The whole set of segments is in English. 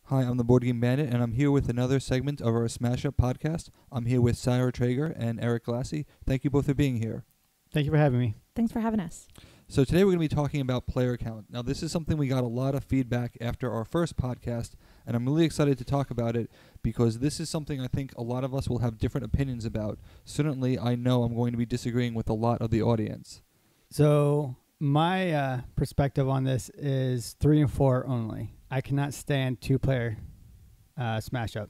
Hi, I'm the Board Game Bandit, and I'm here with another segment of our Smash Up podcast. I'm here with Trager and Eric Glassey. Thank you both for being here. Thank you for having me. Thanks for having us. So today we're going to be talking about player count. Now, this is something we got a lot of feedback after our first podcast, and I'm really excited to talk about it because this is something I think a lot of us will have different opinions about. Certainly, I know I'm going to be disagreeing with a lot of the audience. So my perspective on this is 3 and 4 only. I cannot stand 2-player Smash Up.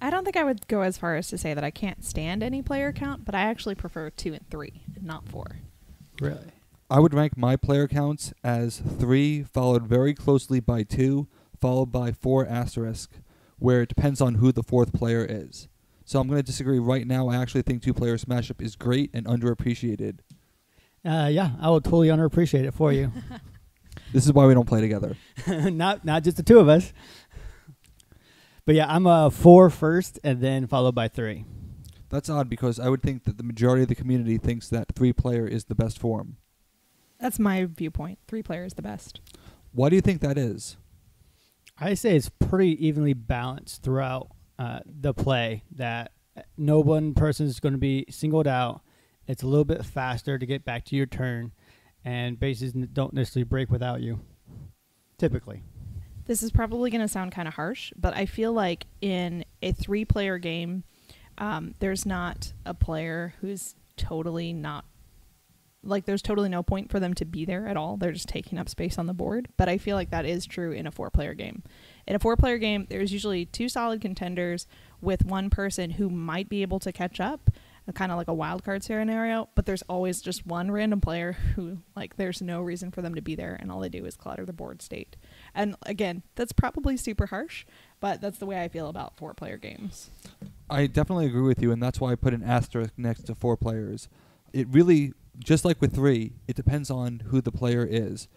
I don't think I would go as far as to say that I can't stand any player count, but I actually prefer 2 and 3, and not 4. Really? I would rank my player counts as 3, followed very closely by 2, followed by 4 asterisk, where it depends on who the 4th player is. So I'm going to disagree right now. I actually think 2-player Smash Up is great and underappreciated. Yeah, I will totally underappreciate it for you. This is why we don't play together. not just the two of us. But yeah, I'm a 4 first and then followed by 3. That's odd because I would think that the majority of the community thinks that 3-player is the best form. That's my viewpoint. 3-player is the best. Why do you think that is? I say it's pretty evenly balanced throughout the play, that no one person is going to be singled out. It's a little bit faster to get back to your turn, and bases don't necessarily break without you, typically. This is probably going to sound kind of harsh, but I feel like in a 3-player game, there's not a player who's totally not, like there's totally no point for them to be there at all. They're just taking up space on the board. But I feel like that is true in a 4-player game. In a 4-player game, there's usually 2 solid contenders with one person who might be able to catch up, kind of like a wild card scenario, but there's always just one random player who, like, there's no reason for them to be there, and all they do is clutter the board state. And again, that's probably super harsh, but that's the way I feel about 4-player games. I definitely agree with you, and that's why I put an asterisk next to 4 players. It really, just like with 3, it depends on who the player is.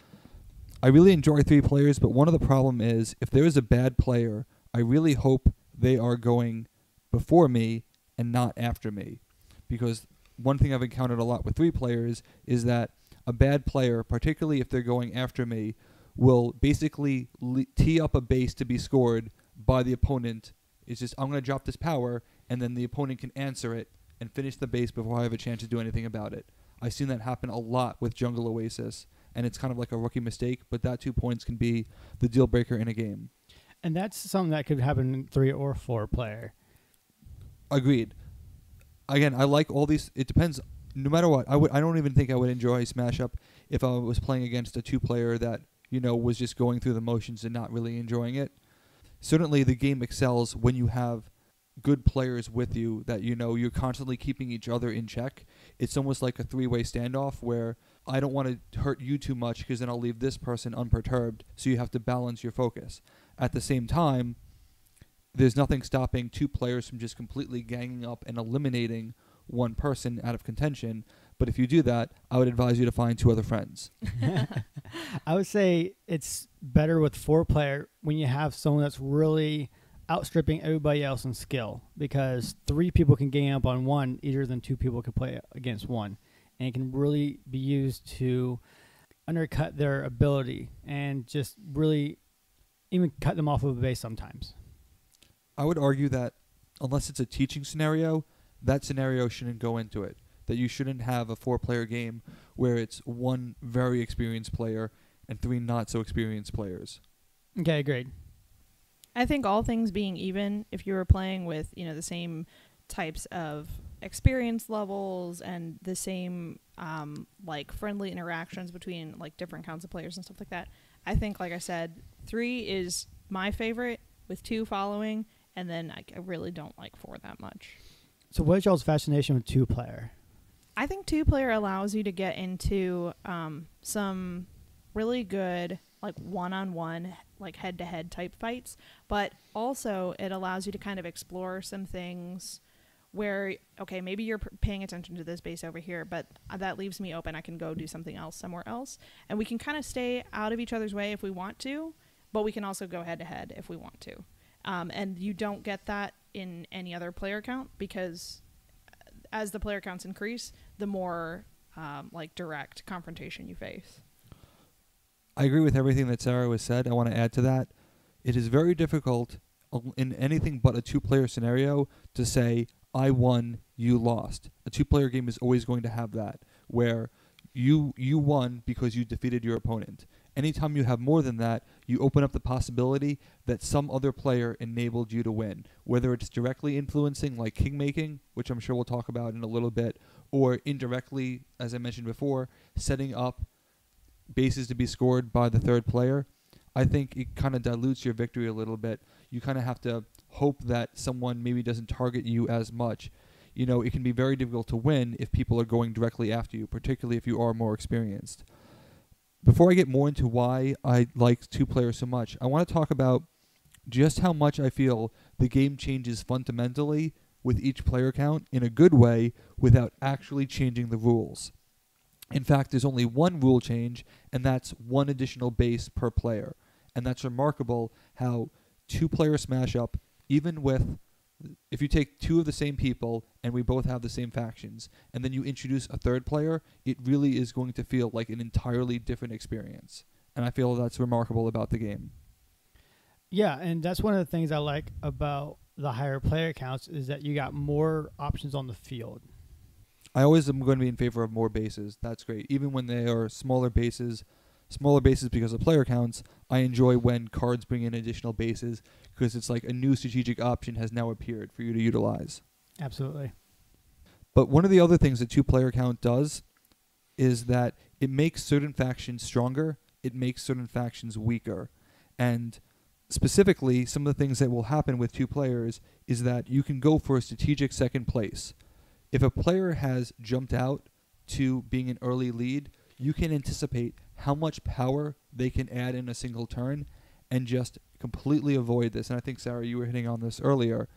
I really enjoy 3 players, but one of the problem is if there is a bad player, I really hope they are going before me and not after me. Because one thing I've encountered a lot with 3 players is that a bad player, particularly if they're going after me, will basically tee up a base to be scored by the opponent. It's just, I'm going to drop this power, and then the opponent can answer it and finish the base before I have a chance to do anything about it. I've seen that happen a lot with Jungle Oasis, and it's kind of like a rookie mistake, but that 2 points can be the deal breaker in a game. And that's something that could happen in 3 or 4 player. Agreed. Again, I like all these. It depends. No matter what, I don't even think I would enjoy Smash Up if I was playing against a 2-player that, you know, was just going through the motions and not really enjoying it. Certainly, the game excels when you have good players with you that, you know, you're constantly keeping each other in check. It's almost like a 3-way standoff where I don't want to hurt you too much because then I'll leave this person unperturbed. So you have to balance your focus. At the same time, there's nothing stopping 2 players from just completely ganging up and eliminating one person out of contention. But if you do that, I would advise you to find 2 other friends. I would say it's better with 4-player when you have someone that's really outstripping everybody else in skill, because 3 people can gang up on one easier than 2 people can play against one. And it can really be used to undercut their ability and just really even cut them off of a base sometimes. I would argue that unless it's a teaching scenario, that scenario shouldn't go into it. That you shouldn't have a 4-player game where it's 1 very experienced player and 3 not so experienced players. Okay, agreed. I think all things being even, if you were playing with, you know, the same types of experience levels and the same like friendly interactions between like different kinds of players and stuff like that, I think, like I said, 3 is my favorite with 2 following, and then I really don't like 4 that much. So what is y'all's fascination with 2-player? I think 2-player allows you to get into some really good, like, one-on-one, like, head-to-head type fights, but also it allows you to kind of explore some things where, okay, maybe you're paying attention to this base over here, but that leaves me open. I can go do something else somewhere else, and we can kind of stay out of each other's way if we want to, but we can also go head-to-head if we want to. And you don't get that in any other player count, because as the player counts increase, the more like direct confrontation you face. I agree with everything that Sarah was said. I want to add to that. it is very difficult in anything but a two-player scenario to say, I won, you lost. A two-player game is always going to have that, where you won because you defeated your opponent. Anytime you have more than that, you open up the possibility that some other player enabled you to win, whether it's directly influencing like kingmaking, which I'm sure we'll talk about in a little bit, or indirectly, as I mentioned before, setting up bases to be scored by the third player. I think it kind of dilutes your victory a little bit. You kind of have to hope that someone maybe doesn't target you as much. You know, it can be very difficult to win if people are going directly after you, particularly if you are more experienced. Before I get more into why I like two players so much, I want to talk about just how much I feel the game changes fundamentally with each player count in a good way without actually changing the rules. In fact, there's only one rule change, and that's one additional base per player. And that's remarkable how two-player smash-up, even with, if you take two of the same people and we both have the same factions, and then you introduce a third player, it really is going to feel like an entirely different experience. And I feel that's remarkable about the game. Yeah, and that's one of the things I like about the higher player counts is that you got more options on the field. I always am going to be in favor of more bases. That's great. Even when they are smaller bases because of player counts, I enjoy when cards bring in additional bases because it's like a new strategic option has now appeared for you to utilize. Absolutely. But one of the other things that two-player count does is that it makes certain factions stronger, it makes certain factions weaker. And specifically, some of the things that will happen with two players is that you can go for a strategic second place. If a player has jumped out to being an early lead, you can anticipate how much power they can add in a single turn and just completely avoid this. And I think, Sarah, you were hitting on this earlier.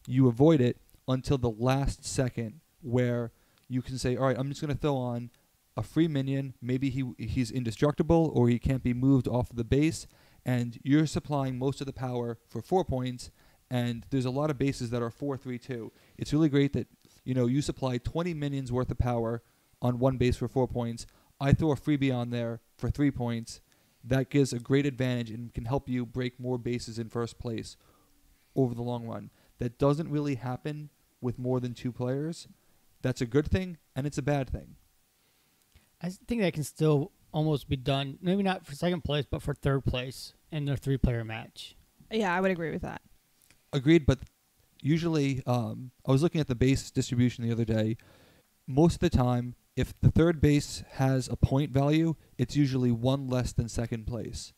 You avoid it until the last second where you can say, all right, I'm just going to throw on a free minion. Maybe he's indestructible or he can't be moved off of the base, and you're supplying most of the power for 4 points, and there's a lot of bases that are 4-3-2. It's really great that you supply 20 minions worth of power on one base for 4 points. I throw a freebie on there for 3 points. That gives a great advantage and can help you break more bases in first place over the long run. That doesn't really happen with more than two players. That's a good thing, and it's a bad thing. I think that can still almost be done, maybe not for second place, but for third place in their three-player match. Yeah, I would agree with that. Agreed, but usually, I was looking at the base distribution the other day. Most of the time, if the third base has a point value, it's usually one less than second place.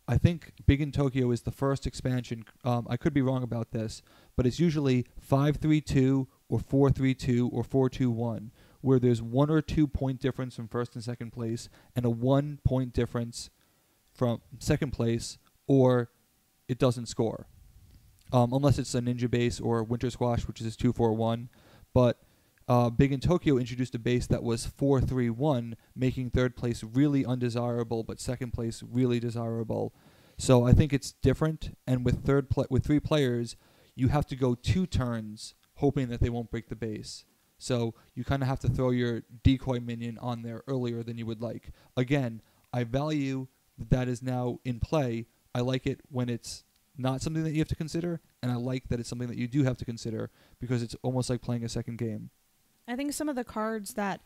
I think Big in Tokyo is the first expansion. I could be wrong about this, but it's usually 5-3-2 or 4-3-2 or 4-2-1, where there's 1 or 2 point difference from first and second place and a 1 point difference from second place, or it doesn't score. Unless it's a ninja base or winter squash, which is 2-4-1. But Big in Tokyo introduced a base that was 4-3-1, making third place really undesirable, but second place really desirable. So I think it's different. And with with three players, you have to go 2 turns, hoping that they won't break the base. So you kind of have to throw your decoy minion on there earlier than you would like. Again, I value that is now in play. I like it when it's not something that you have to consider, and I like that it's something that you do have to consider because it's almost like playing a second game. I think some of the cards that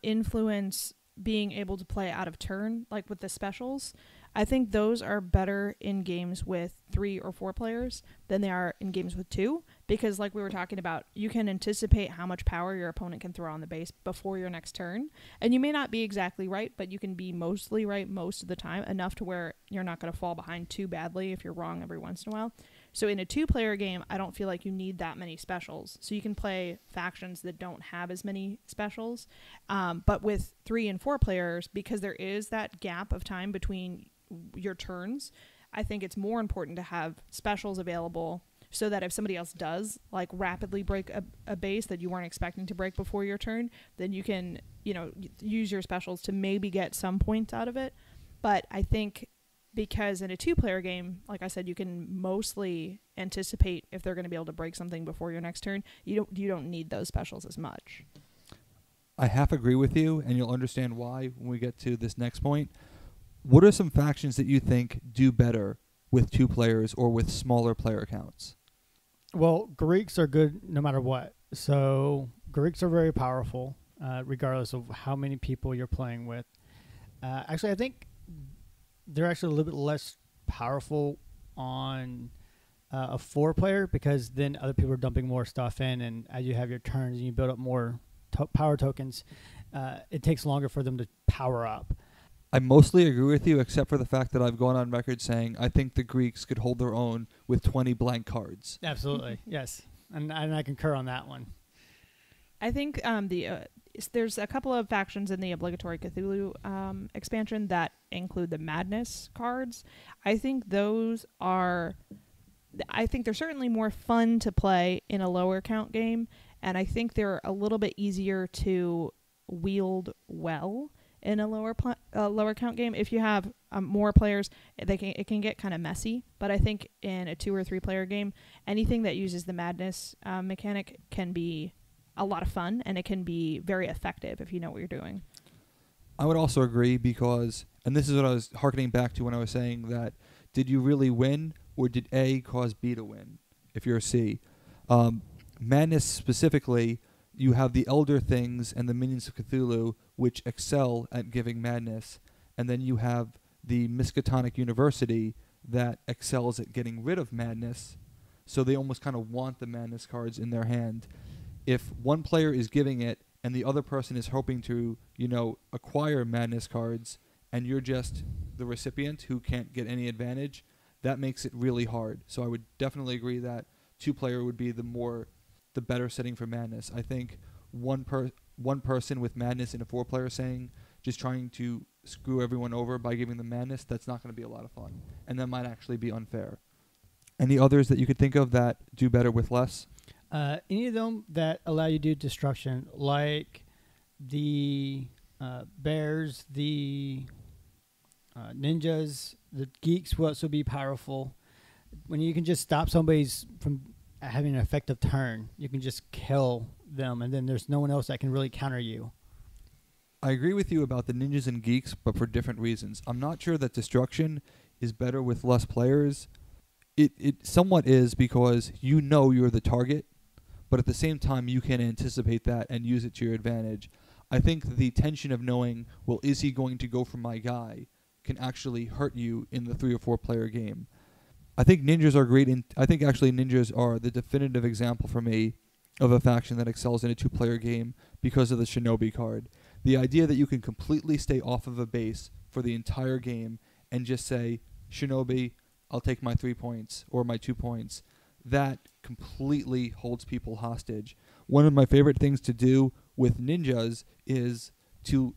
influence being able to play out of turn, like with the specials, I think those are better in games with 3 or 4 players than they are in games with 2, because like we were talking about, you can anticipate how much power your opponent can throw on the base before your next turn, and you may not be exactly right, but you can be mostly right most of the time, enough to where you're not going to fall behind too badly if you're wrong every once in a while. So in a 2-player game, I don't feel like you need that many specials. So you can play factions that don't have as many specials. But with 3 and 4 players, because there is that gap of time between your turns, I think it's more important to have specials available so that if somebody else does like rapidly break a base that you weren't expecting to break before your turn, then you can, use your specials to maybe get some points out of it. But I think because in a 2-player game, like I said, you can mostly anticipate if they're going to be able to break something before your next turn. You don't need those specials as much. I half agree with you, and you'll understand why when we get to this next point. What are some factions that you think do better with 2 players or with smaller player counts? Well, Greeks are good no matter what. So Greeks are very powerful, regardless of how many people you're playing with. Actually, I think they're actually a little bit less powerful on a 4-player, because then other people are dumping more stuff in, and as you have your turns and you build up more power tokens, it takes longer for them to power up. I mostly agree with you, except for the fact that I've gone on record saying I think the Greeks could hold their own with 20 blank cards. Absolutely, yes. And I concur on that one. I think there's a couple of factions in the obligatory Cthulhu expansion that include the Madness cards. I think they're certainly more fun to play in a lower count game, and I think they're a little bit easier to wield well in a lower count game. If you have more players, it can get kind of messy. But I think in a 2 or 3 player game, anything that uses the Madness mechanic can be a lot of fun, and it can be very effective if you know what you're doing. I would also agree because, and this is what I was hearkening back to when I was saying that, did you really win, or did A cause B to win if you're a C? Madness specifically, you have the Elder Things and the Minions of Cthulhu, which excel at giving madness, and then you have the Miskatonic University that excels at getting rid of madness, so they almost kind of want the madness cards in their hand. If one player is giving it and the other person is hoping to, acquire madness cards, and you're just the recipient who can't get any advantage, that makes it really hard. So I would definitely agree that 2-player would be the better setting for madness. I think one person with madness in a 4-player saying, just trying to screw everyone over by giving them madness, that's not going to be a lot of fun, and that might actually be unfair. Any others that you could think of that do better with less? Any of them that allow you to do destruction, like the bears, the ninjas, the geeks will also be powerful. When you can just stop somebody's from having an effective turn, you can just kill them, and then there's no one else that can really counter you. I agree with you about the ninjas and geeks, but for different reasons. I'm not sure that destruction is better with less players. It somewhat is, because you're the target, but at the same time you can anticipate that and use it to your advantage. I think the tension of knowing, well, is he going to go for my guy, can actually hurt you in the 3 or 4 player game. I think ninjas are great. I think actually ninjas are the definitive example for me of a faction that excels in a 2-player game because of the Shinobi card. The idea that you can completely stay off of a base for the entire game and just say, Shinobi, I'll take my 3 points or my 2 points, that completely holds people hostage. One of my favorite things to do with ninjas is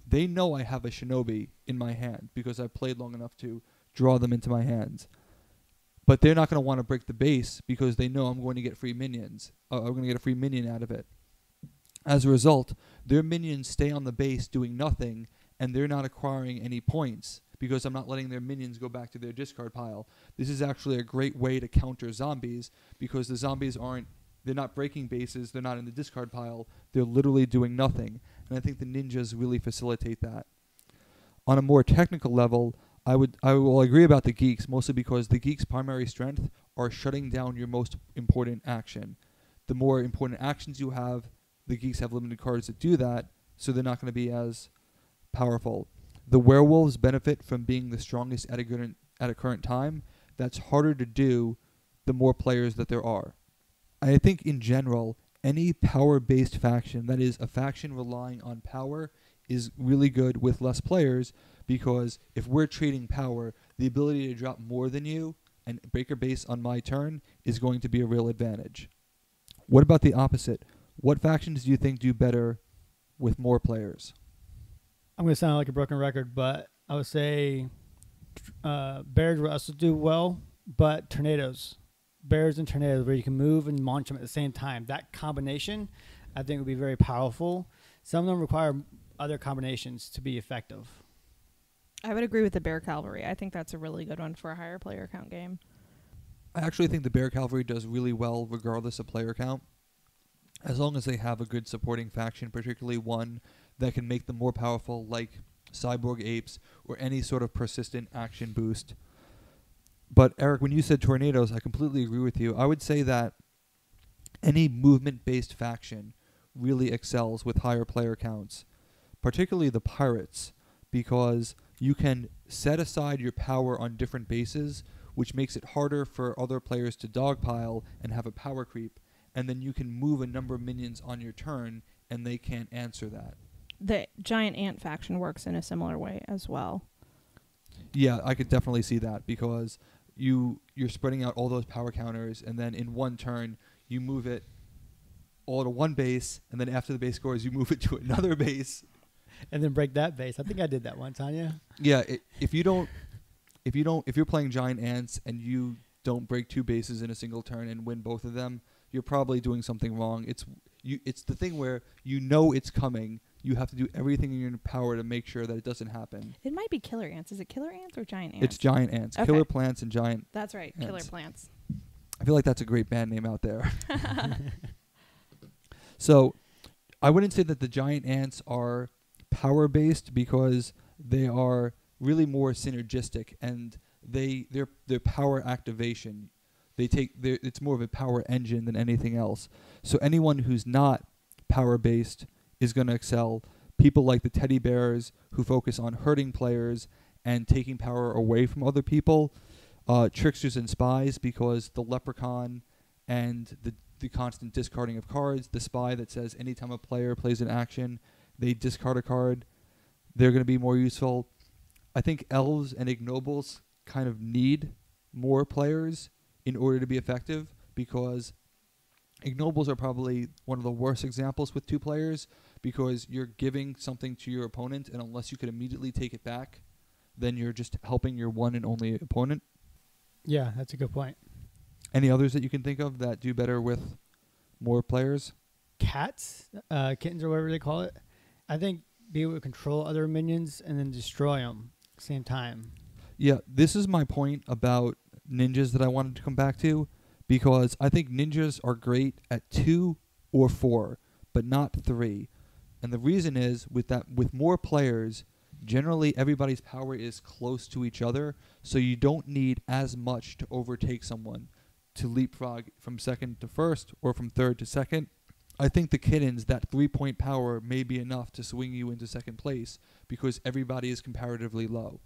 they know I have a Shinobi in my hand because I've played long enough to draw them into my hands. But they're not going to want to break the base because they know I'm going to get free minions. I'm going to get a free minion out of it. As a result, their minions stay on the base doing nothing, and they're not acquiring any points because I'm not letting their minions go back to their discard pile. This is actually a great way to counter zombies because the zombies they're not breaking bases, they're not in the discard pile, they're literally doing nothing. And I think the ninjas really facilitate that. On a more technical level, I will agree about the geeks, mostly because the geeks' primary strength are shutting down your most important action. The more important actions you have, the geeks have limited cards that do that, so they're not going to be as powerful. The werewolves benefit from being the strongest at a current time. That's harder to do the more players that there are. I think in general, any power-based faction, that is a faction relying on power, is really good with less players, because if we're trading power, the ability to drop more than you and break your base on my turn is going to be a real advantage. What about the opposite? What factions do you think do better with more players? I'm going to sound like a broken record, but I would say bears will also do well, but bears and tornadoes, where you can move and launch them at the same time, that combination I think would be very powerful. Some of them require other combinations to be effective. I would agree with the Bear Cavalry. I think that's a really good one for a higher player count game. I actually think the Bear Cavalry does really well regardless of player count, as long as they have a good supporting faction, particularly one that can make them more powerful, like Cyborg Apes or any sort of persistent action boost. But Eric, when you said tornadoes, I completely agree with you. I would say that any movement-based faction really excels with higher player counts, particularly the pirates, because you can set aside your power on different bases, which makes it harder for other players to dogpile and have a power creep, and then you can move a number of minions on your turn, and they can't answer that. The giant ant faction works in a similar way as well. Yeah, I could definitely see that, because you're spreading out all those power counters, and then in one turn you move it all to one base, and then after the base scores you move it to another base, and then break that base. I think I did that one time. Yeah, if you're playing giant ants and you don't break two bases in a single turn and win both of them, you're probably doing something wrong. It's the thing where you know it's coming. You have to do everything in your power to make sure that it doesn't happen. It might be killer ants. Is it killer ants or giant ants? It's giant ants. Okay. Killer plants and giant That's right. ants. Killer plants. I feel like that's a great band name out there. So I wouldn't say that the giant ants are power-based, because they are really more synergistic, and their power activation, it's more of a power engine than anything else. So anyone who's not power-based is going to excel. People like the teddy bears, who focus on hurting players and taking power away from other people. Tricksters and spies, because the leprechaun and the constant discarding of cards, the spy that says anytime a player plays an action, they discard a card, they're going to be more useful. I think elves and ignobles kind of need more players in order to be effective, because ignobles are probably one of the worst examples with two players, because you're giving something to your opponent, and unless you could immediately take it back, then you're just helping your one and only opponent. Yeah, that's a good point. Any others that you can think of that do better with more players? Cats, kittens, or whatever they call it. I think be able to control other minions and then destroy them at the same time. Yeah, this is my point about ninjas that I wanted to come back to, because I think ninjas are great at 2 or 4, but not 3. And the reason is, with more players, generally everybody's power is close to each other, so you don't need as much to overtake someone, to leapfrog from second to first or from third to second. I think the kittens, that 3-point power may be enough to swing you into second place, because everybody is comparatively low.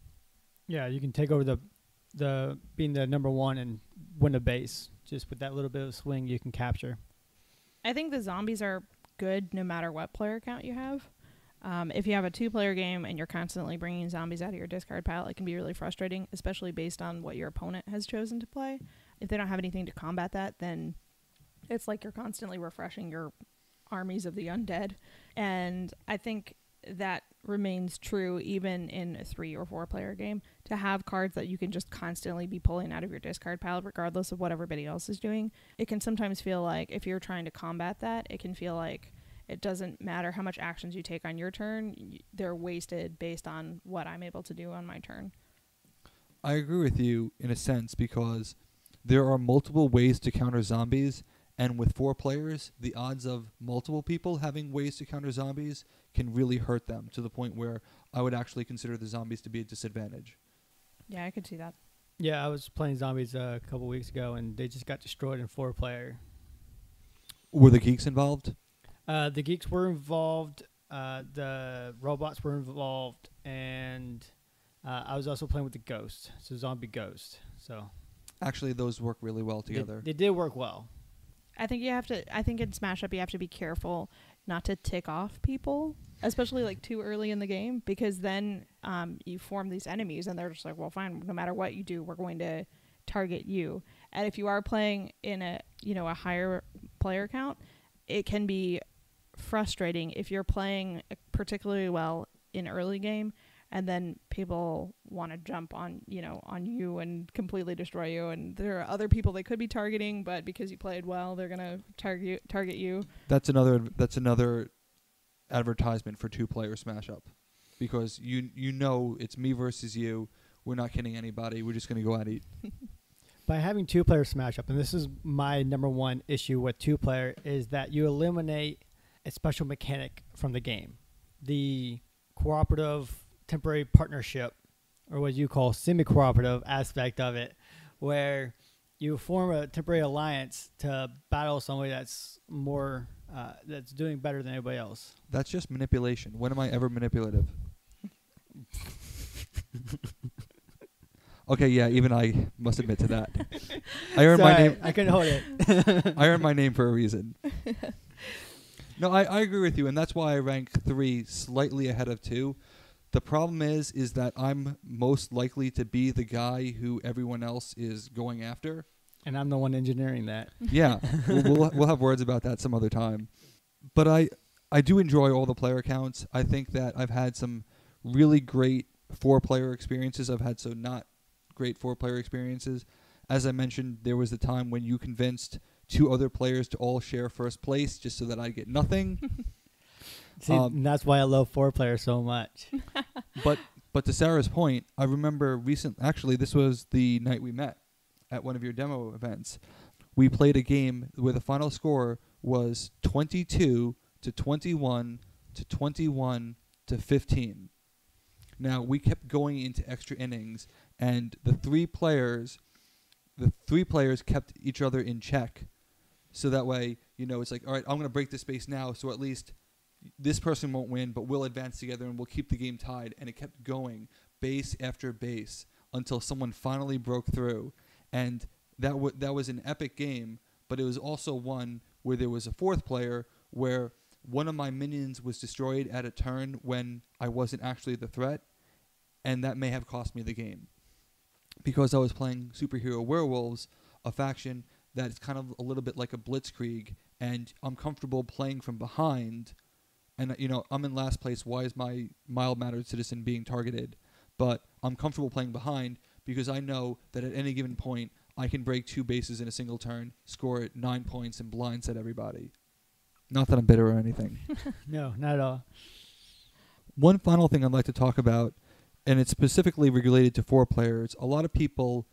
Yeah, you can take over the being the number one and win a base. Just with that little bit of swing, you can capture. I think the zombies are good no matter what player count you have. If you have a 2-player game and you're constantly bringing zombies out of your discard pile, it can be really frustrating, especially based on what your opponent has chosen to play. If they don't have anything to combat that, then it's like you're constantly refreshing your armies of the undead. And I think that remains true even in a 3 or 4-player game, to have cards that you can just constantly be pulling out of your discard pile regardless of what everybody else is doing. It can sometimes feel like, if you're trying to combat that, it can feel like it doesn't matter how much actions you take on your turn, they're wasted based on what I'm able to do on my turn. I agree with you in a sense, because there are multiple ways to counter zombies, and with 4 players, the odds of multiple people having ways to counter zombies can really hurt them, to the point where I would actually consider the zombies to be a disadvantage. Yeah, I could see that. Yeah, I was playing zombies a couple weeks ago, and they just got destroyed in 4-player. Were the geeks involved? The geeks were involved, the robots were involved, and I was also playing with the ghost, so zombie ghost. So Actually, those work really well together. They did work well. I think in Smash Up you have to be careful not to tick off people, especially like too early in the game, because then you form these enemies and they're just like, well, fine, no matter what you do, we're going to target you. And if you are playing in a higher player count, it can be frustrating if you're playing particularly well in early game, and then people want to jump on you and completely destroy you, and there are other people they could be targeting, but because you played well, they're gonna target you. That's another advertisement for 2-player Smash Up, because you know it's me versus you. We're not kidding anybody. We're just gonna go out and eat. By having 2-player Smash Up, and this is my number one issue with 2-player, is that you eliminate a special mechanic from the game, the cooperative temporary partnership, or what you call semi-cooperative aspect of it, where you form a temporary alliance to battle somebody that's more that's doing better than anybody else. That's just manipulation. When am I ever manipulative? Okay, yeah, even I must admit to that. I earned my name. I couldn't hold it. I earned my name for a reason. No, I agree with you, and that's why I rank 3 slightly ahead of 2. The problem is that I'm most likely to be the guy who everyone else is going after. And I'm the one engineering that. Yeah, we'll have words about that some other time. But I do enjoy all the player counts. I think that I've had some really great 4-player experiences. I've had some not great 4-player experiences. As I mentioned, there was the time when you convinced 2 other players to all share first place just so that I get nothing. See, that's why I love 4-player so much. But to Sarah's point, I remember actually this was the night we met at one of your demo events. We played a game where the final score was 22 to 21 to 21 to 15. Now, we kept going into extra innings, and the three players kept each other in check. So that way, it's like, all right, I'm going to break this space now, so at least this person won't win, but we'll advance together and we'll keep the game tied. And it kept going base after base until someone finally broke through. And that was an epic game, but it was also one where there was a 4th player where one of my minions was destroyed at a turn when I wasn't actually the threat, and that may have cost me the game. Because I was playing Superhero Werewolves, a faction that is kind of a little bit like a blitzkrieg, and I'm comfortable playing from behind, and I'm in last place. Why is my mild-mannered citizen being targeted? But I'm comfortable playing behind because I know that at any given point I can break 2 bases in a single turn, score 9 points, and blindside everybody. Not that I'm bitter or anything. No, not at all. One final thing I'd like to talk about, and it's specifically related to 4 players. A lot of people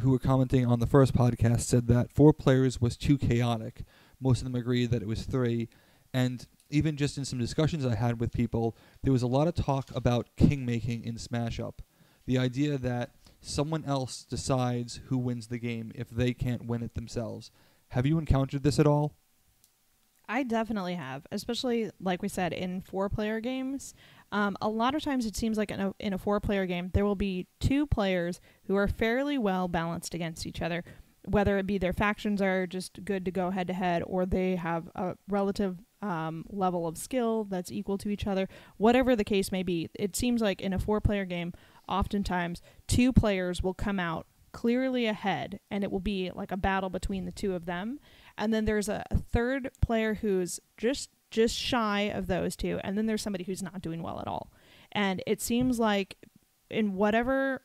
who were commenting on the first podcast said that 4 players was too chaotic. Most of them agreed that it was 3. And even just in some discussions I had with people, there was a lot of talk about king-making in Smash Up. The idea that someone else decides who wins the game if they can't win it themselves. Have you encountered this at all? I definitely have, especially, like we said, in 4-player games. A lot of times it seems like in a 4-player game, there will be 2 players who are fairly well balanced against each other, whether it be their factions are just good to go head-to-head, or they have a relative level of skill that's equal to each other. Whatever the case may be, it seems like in a 4-player game, oftentimes 2 players will come out clearly ahead, and it will be like a battle between the 2 of them. And then there's a 3rd player who's just shy of those 2, and then there's somebody who's not doing well at all. And it seems like in whatever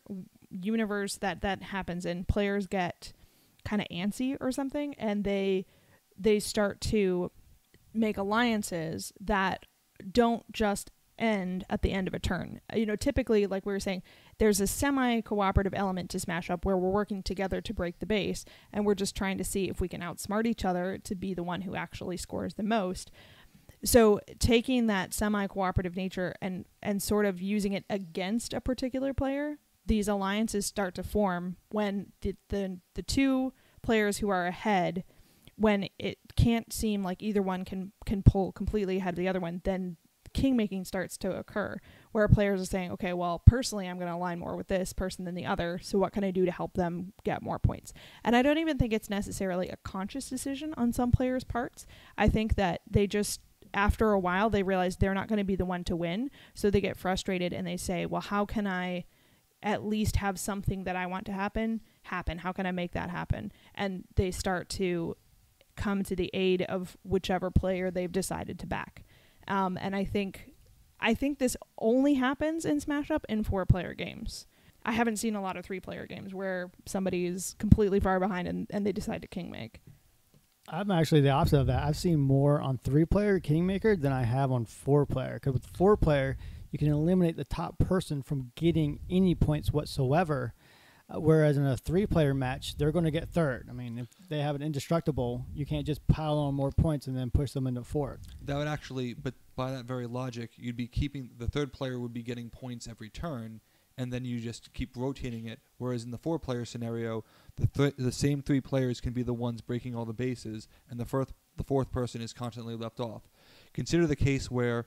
universe that happens in, players get kind of antsy or something, and they start to make alliances that don't just end at the end of a turn. Typically, like we were saying, there's a semi-cooperative element to Smash Up where we're working together to break the base, and we're just trying to see if we can outsmart each other to be the one who actually scores the most. So taking that semi-cooperative nature and sort of using it against a particular player, these alliances start to form when the 2 players who are ahead, when it can't seem like either one can pull completely ahead of the other one, then king-making starts to occur, where players are saying, okay, well, personally, I'm going to align more with this person than the other, so what can I do to help them get more points? And I don't even think it's necessarily a conscious decision on some players' parts. I think that they just, after a while, they realize they're not going to be the one to win, so they get frustrated and they say, well, how can I at least have something that I want to happen? How can I make that happen? And they start to come to the aid of whichever player they've decided to back. And I think this only happens in Smash Up in 4-player games. I haven't seen a lot of 3-player games where somebody's completely far behind and they decide to king make. I'm actually the opposite of that. I've seen more on 3-player Kingmaker than I have on 4-player. Because with 4-player, you can eliminate the top person from getting any points whatsoever. Whereas in a 3-player match, they're going to get 3rd. I mean, if they have an indestructible, you can't just pile on more points and then push them into 4th. That would actually, but by that very logic, you'd be keeping, the 3rd player would be getting points every turn, and then you just keep rotating it. Whereas in the 4-player scenario, the same 3 players can be the ones breaking all the bases, and the fourth person is constantly left off. Consider the case where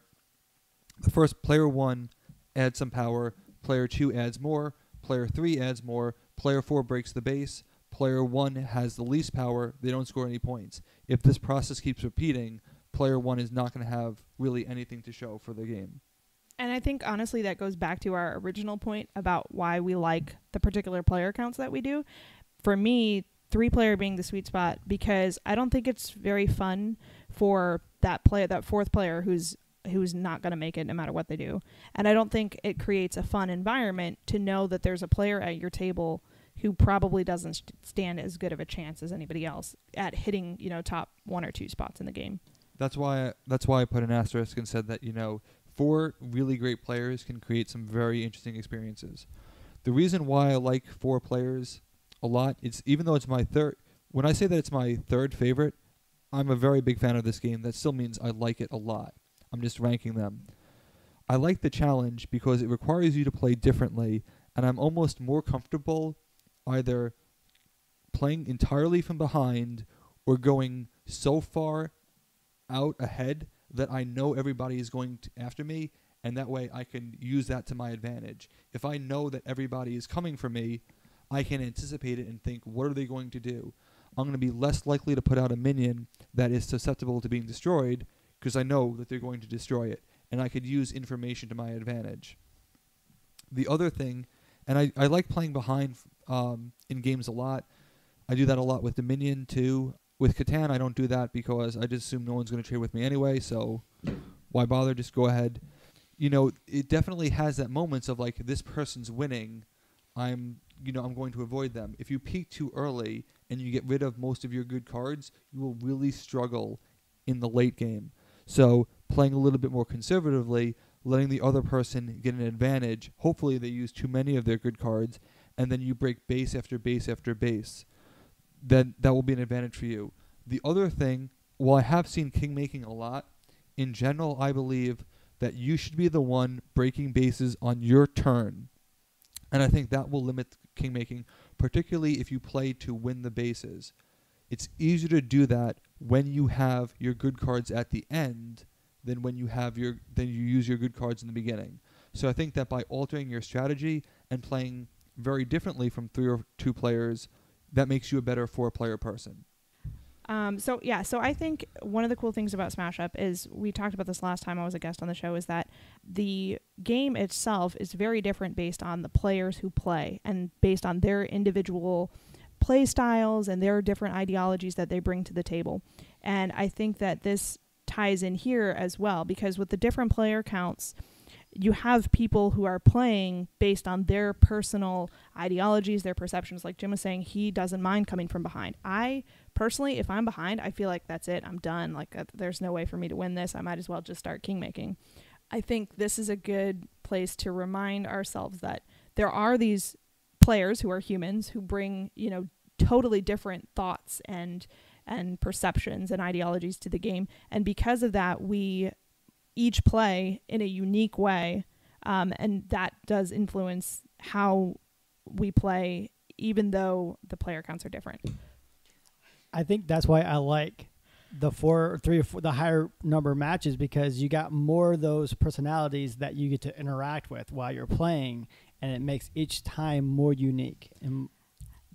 the first player 1 adds some power, player 2 adds more, player 3 adds more, player 4 breaks the base, player 1 has the least power, they don't score any points. If this process keeps repeating, player 1 is not going to have really anything to show for the game. And I think, honestly, that goes back to our original point about why we like the particular player counts that we do. For me, 3-player being the sweet spot, because I don't think it's very fun for that 4th player who's not going to make it no matter what they do. And I don't think it creates a fun environment to know that there's a player at your table who probably doesn't stand as good of a chance as anybody else at hitting, top 1 or 2 spots in the game. That's why I put an asterisk and said that, 4 really great players can create some very interesting experiences. The reason why I like 4 players a lot, even though it's my third, when I say that it's my third favorite, I'm a very big fan of this game. That still means I like it a lot. I'm just ranking them. I like the challenge because it requires you to play differently, and I'm almost more comfortable either playing entirely from behind or going so far out ahead that I know everybody is going after me, and that way I can use that to my advantage. If I know that everybody is coming for me, I can anticipate it and think, what are they going to do? I'm going to be less likely to put out a minion that is susceptible to being destroyed because I know that they're going to destroy it, and I could use information to my advantage. The other thing, and I like playing behind in games a lot. I do that a lot with Dominion too. With Catan, I don't do that because I just assume no one's going to trade with me anyway, so why bother? Just go ahead. It definitely has that moments of like, this person's winning, I'm going to avoid them. If you peak too early and you get rid of most of your good cards, you will really struggle in the late game. So playing a little bit more conservatively, letting the other person get an advantage, hopefully they use too many of their good cards, and then you break base after base after base, then that will be an advantage for you. The other thing, while I have seen king making a lot, in general I believe that you should be the one breaking bases on your turn. And I think that will limit king making, particularly if you play to win the bases. It's easier to do that when you have your good cards at the end than when you use your good cards in the beginning. So I think that by altering your strategy and playing very differently from 3 or 2 players, that makes you a better 4-player person. So I think one of the cool things about Smash Up is, we talked about this last time I was a guest on the show, is that the game itself is very different based on the players who play and based on their individual play styles and their different ideologies that they bring to the table. And I think that this ties in here as well, because with the different player counts, you have people who are playing based on their personal ideologies, their perceptions. Like Jim was saying, he doesn't mind coming from behind. I personally, if I'm behind, I feel like that's it. I'm done. Like there's no way for me to win this. I might as well just start king making. I think this is a good place to remind ourselves that there are these players who are humans who bring, totally different thoughts and perceptions and ideologies to the game. And because of that, we each play in a unique way, and that does influence how we play, even though the player counts are different. I think that's why I like the 4 or 3 or 4, the higher number matches, because you got more of those personalities that you get to interact with while you're playing, and it makes each time more unique. And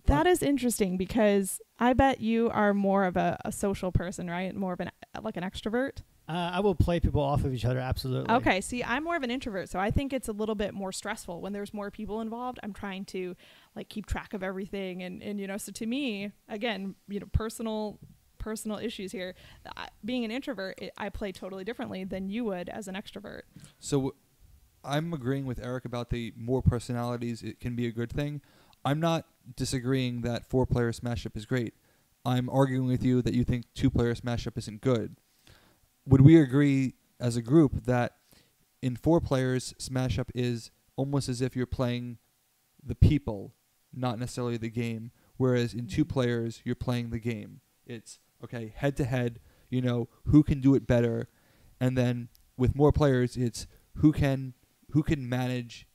that is interesting, because I bet you are more of a social person, right? More of an extrovert. I will play people off of each other, absolutely. Okay, see, I'm more of an introvert, so I think it's a little bit more stressful when there's more people involved. I'm trying to keep track of everything, and so to me, again, personal issues here. Being an introvert, I play totally differently than you would as an extrovert. So I'm agreeing with Eric about the more personalities. It can be a good thing. I'm not disagreeing that 4-player Smash Up is great. I'm arguing with you that you think 2-player Smash Up isn't good. Would we agree as a group that in 4 players, Smash Up is almost as if you're playing the people, not necessarily the game, whereas in 2 players, you're playing the game? It's, okay, head-to-head, who can do it better, and then with more players, it's who can manage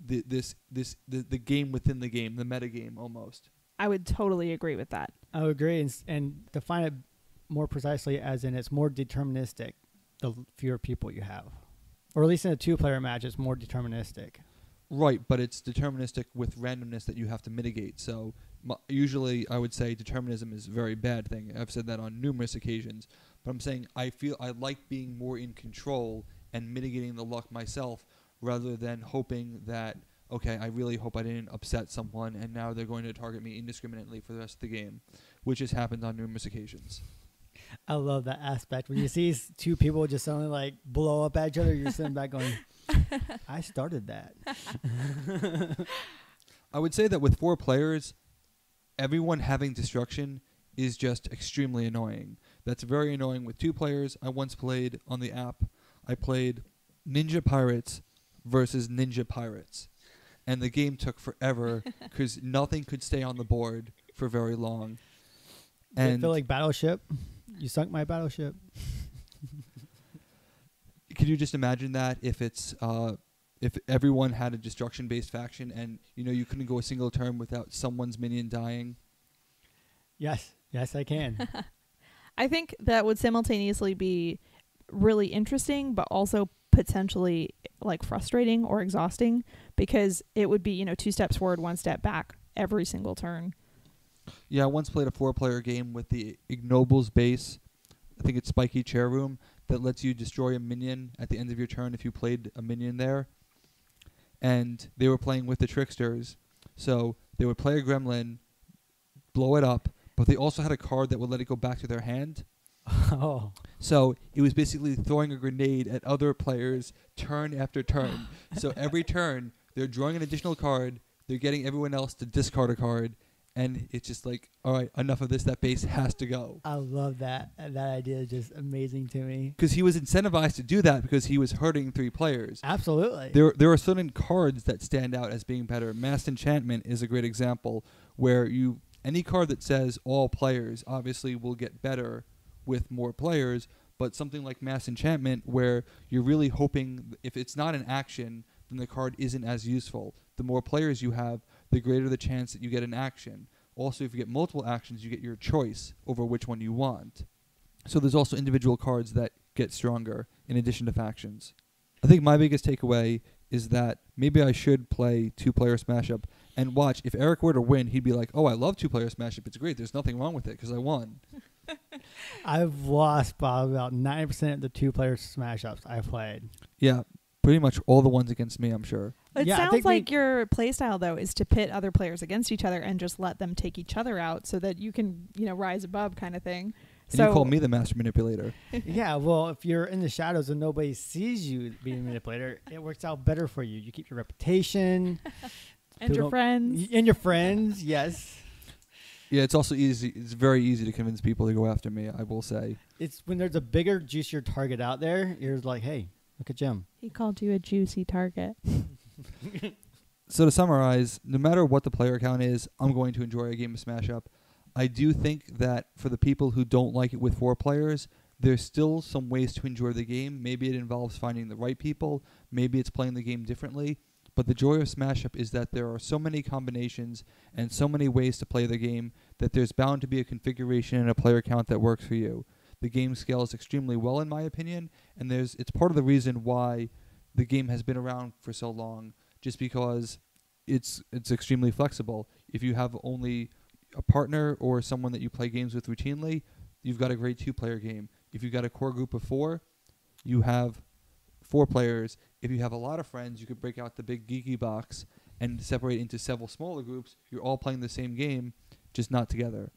the game within the game, the meta game almost. I would totally agree with that. I would agree, and define it more precisely as in it's more deterministic the fewer people you have. Or at least in a two-player match, it's more deterministic. Right, but it's deterministic with randomness that you have to mitigate. So usually I would say determinism is a very bad thing. I've said that on numerous occasions. But I'm saying I feel I like being more in control and mitigating the luck myself rather than hoping that, okay, I really hope I didn't upset someone and now they're going to target me indiscriminately for the rest of the game, which has happened on numerous occasions. I love that aspect. When you see two people just suddenly like blow up at each other, you're sitting back going, I started that. I would say that with 4 players, everyone having destruction is just extremely annoying. That's very annoying with 2 players. I once played on the app, I played Ninja Pirates versus Ninja Pirates. And the game took forever because nothing could stay on the board for very long. And I feel like Battleship. You sunk my battleship. Could you just imagine that if it's if everyone had a destruction-based faction and you couldn't go a single turn without someone's minion dying? Yes, I can. I think that would simultaneously be really interesting, but also potentially like frustrating or exhausting because it would be 2 steps forward, 1 step back every single turn. Yeah, I once played a 4-player game with the Ignobles base. I think it's Spiky Chair Room that lets you destroy a minion at the end of your turn if you played a minion there. And they were playing with the Tricksters. So they would play a gremlin, blow it up, but they also had a card that would let it go back to their hand. Oh. So it was basically throwing a grenade at other players turn after turn. So every turn, they're drawing an additional card, they're getting everyone else to discard a card, and it's just like, all right, enough of this. That base has to go. I love that. That idea is just amazing to me. Because he was incentivized to do that because he was hurting 3 players. Absolutely. There are certain cards that stand out as being better. Mass Enchantment is a great example where any card that says all players obviously will get better with more players, but something like Mass Enchantment where you're really hoping if it's not an action, then the card isn't as useful. The more players you have, the greater the chance that you get an action. Also, if you get multiple actions, you get your choice over which one you want. So there's also individual cards that get stronger in addition to factions. I think my biggest takeaway is that maybe I should play 2-player Smash Up and watch. If Eric were to win, he'd be like, oh, I love 2-player Smash Up. It's great. There's nothing wrong with it because I won. I've lost probably about 90% of the 2-player Smash Ups I've played. Yeah, pretty much all the ones against me, I'm sure. It sounds like your playstyle, though, is to pit other players against each other and just let them take each other out so that you can, rise above kind of thing. And you call me the master manipulator. Yeah, well, if you're in the shadows and nobody sees you being a manipulator, it works out better for you. You keep your reputation. And your friends. And your friends, yes. Yeah, it's also easy. It's very easy to convince people to go after me, I will say. It's when there's a bigger, juicier target out there, you're like, hey, look at Jim. He called you a juicy target. So to summarize, no matter what the player count is, I'm going to enjoy a game of Smash Up. I do think that for the people who don't like it with 4 players, there's still some ways to enjoy the game. Maybe it involves finding the right people. Maybe it's playing the game differently. But the joy of Smash Up is that there are so many combinations and so many ways to play the game that there's bound to be a configuration and a player count that works for you. The game scales extremely well, in my opinion, and it's part of the reason why the game has been around for so long, just because it's extremely flexible. If you have only a partner or someone that you play games with routinely, you've got a great 2-player game. If you've got a core group of 4, you have 4 players. If you have a lot of friends, you could break out the big geeky box and separate into several smaller groups. You're all playing the same game, just not together.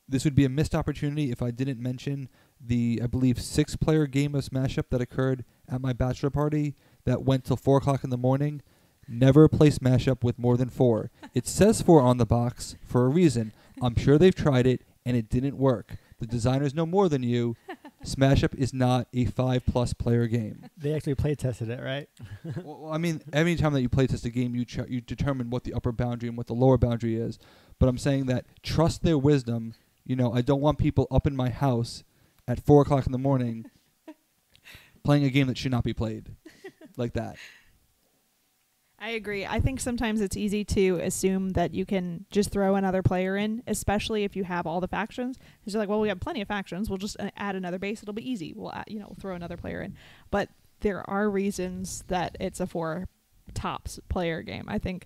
This would be a missed opportunity if I didn't mention the, I believe, 6-player game of Smash Up that occurred at my bachelor party that went till 4 o'clock in the morning. Never play Smash Up with more than 4. It says 4 on the box for a reason. I'm sure they've tried it, and it didn't work. The designers know more than you. Smash Up is not a 5+ player game. They actually play tested it, right? Well, I mean, every time that you play test a game, you determine what the upper boundary and what the lower boundary is. But I'm saying that trust their wisdom. I don't want people up in my house at 4 o'clock in the morning playing a game that should not be played like that. I agree. I think sometimes it's easy to assume that you can just throw another player in, especially if you have all the factions. Because you're like, well, we have plenty of factions. We'll just add another base. It'll be easy. We'll throw another player in. But there are reasons that it's a 4 tops player game. I think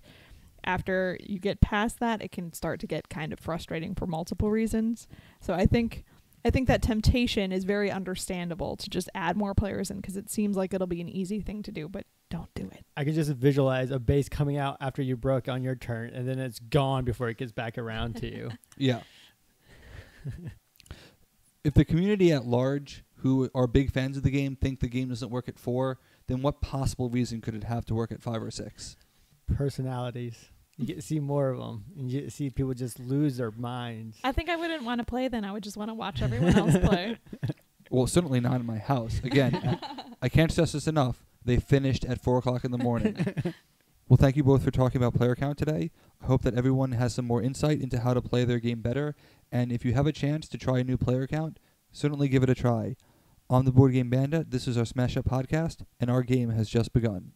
after you get past that, it can start to get kind of frustrating for multiple reasons. So I think that temptation is very understandable to just add more players in because it seems like it'll be an easy thing to do, but don't do it. I could just visualize a base coming out after you broke on your turn, and then it's gone before it gets back around to you. Yeah. If the community at large, who are big fans of the game, think the game doesn't work at 4, then what possible reason could it have to work at 5 or 6? Personalities. You get to see more of them, and you get to see people just lose their minds. I think I wouldn't want to play then. I would just want to watch everyone else play. Well, certainly not in my house. Again, I can't stress this enough. They finished at 4 o'clock in the morning. Well, thank you both for talking about player count today. I hope that everyone has some more insight into how to play their game better. And if you have a chance to try a new player count, certainly give it a try. On the Board Game Bandit, this is our Smash Up podcast, and our game has just begun.